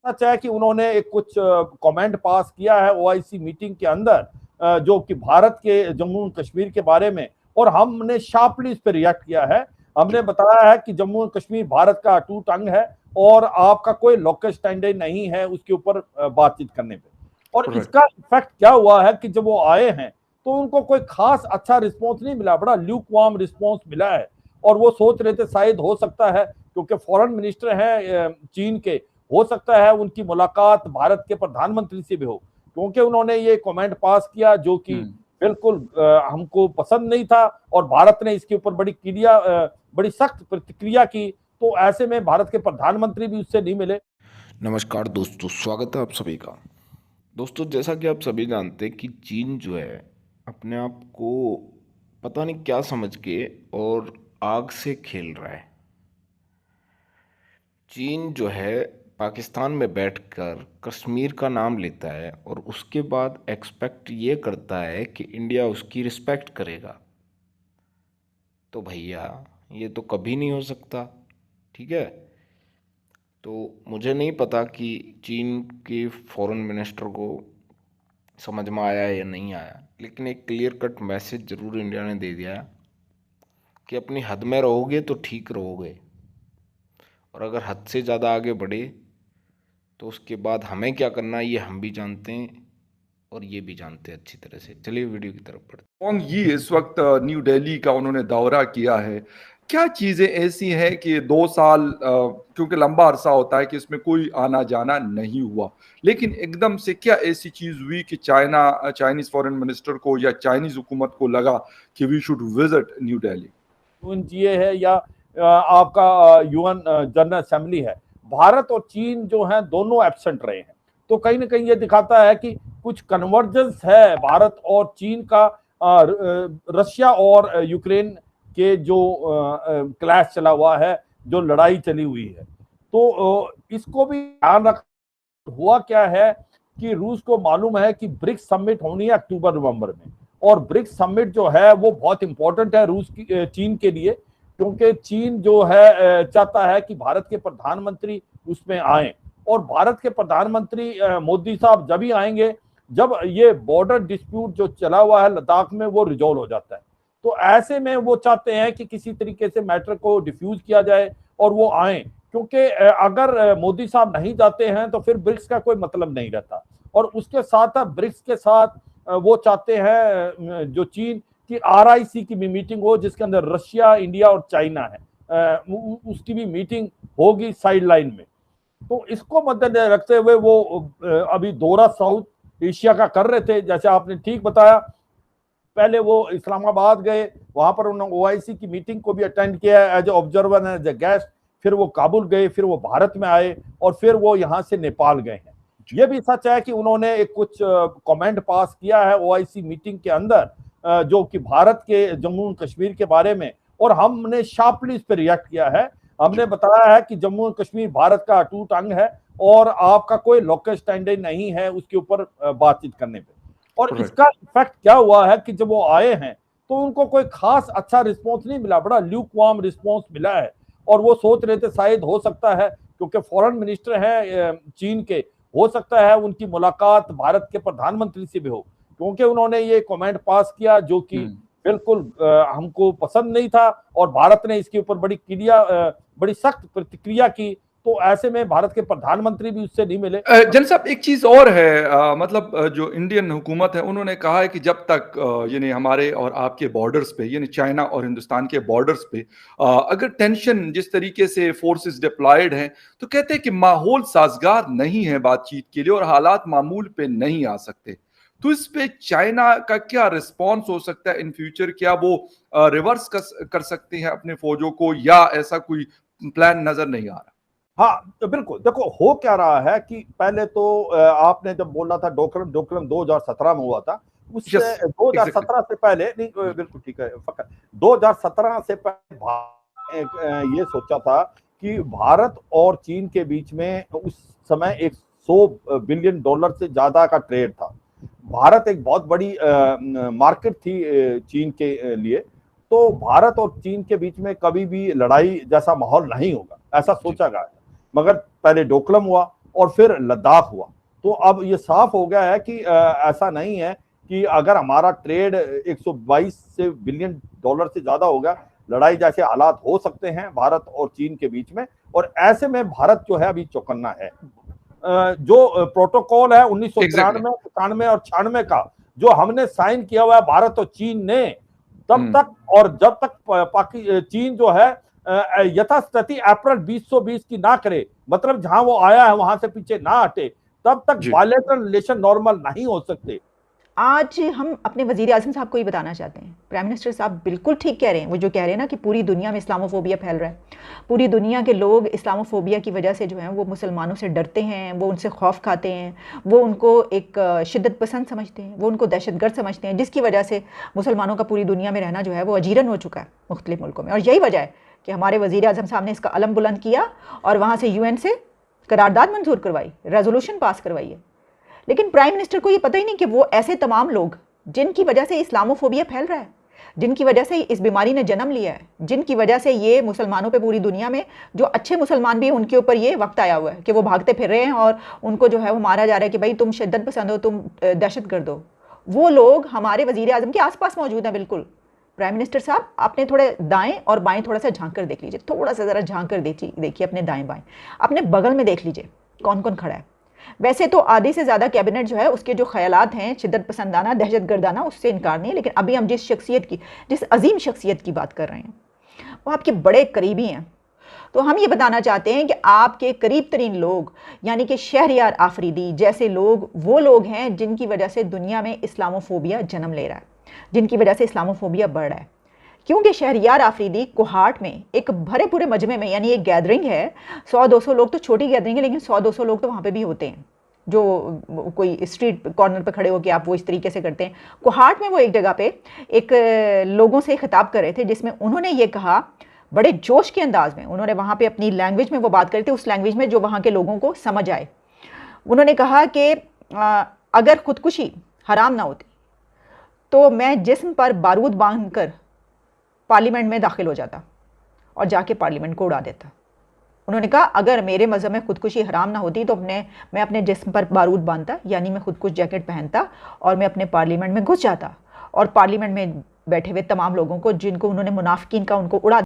सच है कि उन्होंने एक कुछ कमेंट पास किया है ओआईसी मीटिंग के अंदर, जो कि भारत के जम्मू कश्मीर के बारे में, और हमने शार्पली इस पर रिएक्ट किया है। हमने बताया है कि जम्मू कश्मीर भारत का अटूट अंग है और आपका कोई लोकल स्टैंडर्ड नहीं है उसके ऊपर बातचीत करने पे। और इसका इफेक्ट क्या हुआ है कि जब वो आए हैं तो उनको कोई खास अच्छा रिस्पॉन्स नहीं मिला, बड़ा ल्यूक वार्म रिस्पॉन्स मिला है। और वो सोच रहे थे शायद हो सकता है, क्योंकि फॉरेन मिनिस्टर हैं चीन के, हो सकता है उनकी मुलाकात भारत के प्रधानमंत्री से भी हो, क्योंकि उन्होंने ये कमेंट पास किया जो कि बिल्कुल हमको पसंद नहीं था और भारत ने इसके ऊपर बड़ी सख्त प्रतिक्रिया की। तो ऐसे में भारत के प्रधानमंत्री भी उससे नहीं मिले। नमस्कार दोस्तों, स्वागत है आप सभी का। दोस्तों, जैसा कि आप सभी जानते हैं कि चीन जो है अपने आप को पता नहीं क्या समझ के और आग से खेल रहा है। चीन जो है पाकिस्तान में बैठकर कश्मीर का नाम लेता है और उसके बाद एक्सपेक्ट ये करता है कि इंडिया उसकी रिस्पेक्ट करेगा। तो भैया, ये तो कभी नहीं हो सकता। ठीक है। तो मुझे नहीं पता कि चीन के फॉरेन मिनिस्टर को समझ में आया या नहीं आया, लेकिन एक क्लियर कट मैसेज ज़रूर इंडिया ने दे दिया कि अपनी हद में रहोगे तो ठीक रहोगे, और अगर हद से ज़्यादा आगे बढ़े तो उसके बाद हमें क्या करना है ये हम भी जानते हैं और ये भी जानते हैं अच्छी तरह से। चलिए वीडियो की तरफ बढ़ते वांग यी इस वक्त न्यू दिल्ली का उन्होंने दौरा किया है। क्या चीजें ऐसी हैं कि 2 साल क्योंकि लंबा अरसा होता है कि इसमें कोई आना जाना नहीं हुआ, लेकिन एकदम से क्या ऐसी चीज हुई कि चाइनीज फॉरेन मिनिस्टर को या चाइनीज हुकूमत को लगा कि we should visit New Delhi? UNGA है या आपका यूएन जनरल असेंबली है, भारत और चीन जो है दोनों एब्सेंट रहे हैं। तो कहीं ना कहीं ये दिखाता है कि कुछ कन्वर्जेंस है भारत और चीन का। रशिया और यूक्रेन के जो क्लैश चला हुआ है, जो लड़ाई चली हुई है, तो इसको भी ध्यान रख। हुआ क्या है कि रूस को मालूम है कि ब्रिक्स समिट होनी है अक्टूबर नवंबर में, और ब्रिक्स समिट जो है वो बहुत इंपॉर्टेंट है चीन के लिए, क्योंकि चीन जो है चाहता है कि भारत के प्रधानमंत्री उसमें आए। और भारत के प्रधानमंत्री मोदी साहब जब ही आएंगे जब ये बॉर्डर डिस्प्यूट जो चला हुआ है लद्दाख में वो रिजॉल्व हो जाता है। तो ऐसे में वो चाहते हैं कि किसी तरीके से मैटर को डिफ्यूज किया जाए और वो आए, क्योंकि अगर मोदी साहब नहीं जाते हैं तो फिर ब्रिक्स का कोई मतलब नहीं रहता। और उसके साथ ब्रिक्स के साथ वो चाहते हैं जो चीन की आरआईसी की भी मीटिंग हो, जिसके अंदर रशिया, इंडिया और चाइना है, उसकी भी मीटिंग होगी साइड लाइन में। तो इसको मद्देनजर रखते हुए वो अभी दौरा साउथ एशिया का कर रहे थे, जैसे आपने ठीक बताया। पहले वो इस्लामाबाद गए, वहां पर उन्होंने ओआईसी की मीटिंग को भी अटेंड किया as a observer, as a guest. फिर वो काबुल गए, फिर वो भारत में आए और फिर वो यहाँ से नेपाल गए हैं। ये भी सच है कि उन्होंने एक कुछ कमेंट पास किया है ओआईसी मीटिंग के अंदर, जो कि भारत के जम्मू कश्मीर के बारे में, और हमने शार्पली इस पर रिएक्ट किया है। हमने बताया है कि जम्मू कश्मीर भारत का अटूट अंग है और आपका कोई लोकल स्टैंडर्ड नहीं है उसके ऊपर बातचीत करने पे। और इसका इफेक्ट क्या हुआ है कि जब वो आए हैं तो उनको कोई खास अच्छा रिस्पॉन्स नहीं मिला, बड़ा ल्यूक वार्म रिस्पॉन्स मिला है। और वो सोच रहे थे शायद हो सकता है, क्योंकि फॉरेन मिनिस्टर हैं चीन के, हो सकता है उनकी मुलाकात भारत के प्रधानमंत्री से भी हो, क्योंकि उन्होंने ये कमेंट पास किया जो कि बिल्कुल हमको पसंद नहीं था और भारत ने इसके ऊपर बड़ी सख्त प्रतिक्रिया की। तो ऐसे में भारत के प्रधानमंत्री भी उससे नहीं मिले। जन साहब, एक चीज और है, जो इंडियन हुकूमत है उन्होंने कहा है कि जब तक यानी हमारे और आपके बॉर्डर्स पे, यानी चाइना और हिंदुस्तान के बॉर्डर्स पे अगर टेंशन जिस तरीके से फोर्सेस डिप्लॉयड हैं, तो कहते हैं कि माहौल साजगार नहीं है बातचीत के लिए और हालात मामूल पे नहीं आ सकते। तो इस पे चाइना का क्या रिस्पॉन्स हो सकता है इन फ्यूचर? क्या वो रिवर्स कर सकते हैं अपने फौजों को, या ऐसा कोई प्लान नजर नहीं आ रहा? हाँ, तो बिल्कुल देखो हो क्या रहा है कि पहले तो आपने जब बोला था डोकलम डोकलम 2017 में हुआ था, उससे यस, एग्जैक्टली। 2017 से पहले नहीं, बिल्कुल ठीक है फकर, 2017 से पहले ये सोचा था कि भारत और चीन के बीच में उस समय एक $100 बिलियन से ज्यादा का ट्रेड था। भारत एक बहुत बड़ी मार्केट थी चीन के लिए। तो भारत और चीन के बीच में कभी भी लड़ाई जैसा माहौल नहीं होगा, ऐसा सोचा गया। मगर पहले डोकलम हुआ, और फिर लद्दाख हुआ। तो अब ये साफ हो गया है कि ऐसा नहीं है कि अगर हमारा ट्रेड 122 से बिलियन डॉलर से ज्यादा हो गया, लड़ाई जैसे हालात हो सकते हैं भारत और चीन के बीच में, और ऐसे में भारत जो है अभी चौकन्ना है। जो प्रोटोकॉल है 1993, 97 और 96 का जो हमने साइन किया हुआ है भारत और चीन ने, तब तक और जब तक चीन जो है यथास्थिति अप्रैल 2020 की ना करे, मतलब जहां वो आया है वहां से पीछे ना हटे, तब तक बायलैटरल रिलेशन नॉर्मल नहीं हो सकते। आज हम अपने वजीर आजम साहब को ही बताना चाहते हैं, प्राइम मिनिस्टर साहब बिल्कुल ठीक कह रहे हैं, वो जो कह रहे हैं ना कि पूरी दुनिया में इस्लामोफोबिया फैल रहा है, पूरी दुनिया के लोग इस्लामोफोबिया की वजह से जो है वो मुसलमानों से डरते हैं, वो उनसे खौफ खाते हैं, वो उनको एक शिद्दत पसंद समझते हैं, वो उनको दहशतगर्द समझते हैं, जिसकी वजह से मुसलमानों का पूरी दुनिया में रहना जो है वो अजीरन हो चुका है मुख्तलिफ मुल्कों में। और यही वजह है कि हमारे वजीर आजम साहब ने इसका अलम बुलंद किया और वहाँ से UN से करारदाद मंजूर करवाई, रेजोल्यूशन पास करवाई है। लेकिन प्राइम मिनिस्टर को ये पता ही नहीं कि वो ऐसे तमाम लोग जिनकी वजह से इस्लामोफोबिया फैल रहा है, जिनकी वजह से इस बीमारी ने जन्म लिया है, जिनकी वजह से ये मुसलमानों पे पूरी दुनिया में जो अच्छे मुसलमान भी हैं उनके ऊपर ये वक्त आया हुआ है कि वो भागते फिर रहे हैं और उनको जो है वो मारा जा रहा है कि भाई तुम शिद्दत पसंद हो, तुम दहशतगर्द हो। वो लोग हमारे वजीर आजम के आसपास मौजूद हैं। बिल्कुल प्राइम मिनिस्टर साहब, आपने थोड़े दाएं और बाएं थोड़ा सा झांक कर देख लीजिए, थोड़ा सा ज़रा झांक कर देखिए अपने दाएं बाएं, अपने बगल में देख लीजिए कौन कौन खड़ा है। वैसे तो आधे से ज़्यादा कैबिनेट जो है उसके जो ख्यालात हैं शिद्दत पसंदाना, दहशतगर्दाना, उससे इनकार नहीं है, लेकिन अभी हम जिस अजीम शख्सियत की बात कर रहे हैं वो आपके बड़े करीबी हैं। तो हम ये बताना चाहते हैं कि आपके करीब तरीन लोग यानी कि शहरयार आफरीदी जैसे लोग वो लोग हैं जिनकी वजह से दुनिया में इस्लामोफोबिया जन्म ले रहा है, जिनकी वजह से इस्लामोफोबिया बढ़ रहा है। क्योंकि शहरयार आफरीदी कोहाट में एक भरे पूरे मजमे में, यानी एक गैदरिंग है, 100-200 लोग तो छोटी गैदरिंग है, लेकिन 100-200 लोग तो वहाँ पे भी होते हैं जो कोई स्ट्रीट कॉर्नर पे खड़े हो कि आप वो इस तरीके से करते हैं। कोहाट में वो एक जगह पे एक लोगों से खिताब कर रहे थे जिसमें उन्होंने ये कहा बड़े जोश के अंदाज में, उन्होंने वहाँ पे अपनी लैंग्वेज में वो बात कर रहे थे, उस लैंग्वेज में जो वहाँ के लोगों को समझ आए। उन्होंने कहा कि अगर खुदकुशी हराम ना होती तो मैं जिस्म पर बारूद बांध कर पार्लियामेंट में दाखिल हो जाता और जाके पार्लियामेंट को उड़ा देता। उन्होंने कहा अगर मेरे मज़हब में खुदकुशी हराम ना होती तो मैं अपने जिस्म पर बारूद बांधता, यानी मैं खुदकुश जैकेट पहनता और मैं अपने पार्लियामेंट में घुस जाता और पार्लियामेंट में बैठे हुए तमाम लोगों को जिनको उन्होंने मुनाफिकीन का उनको उड़ा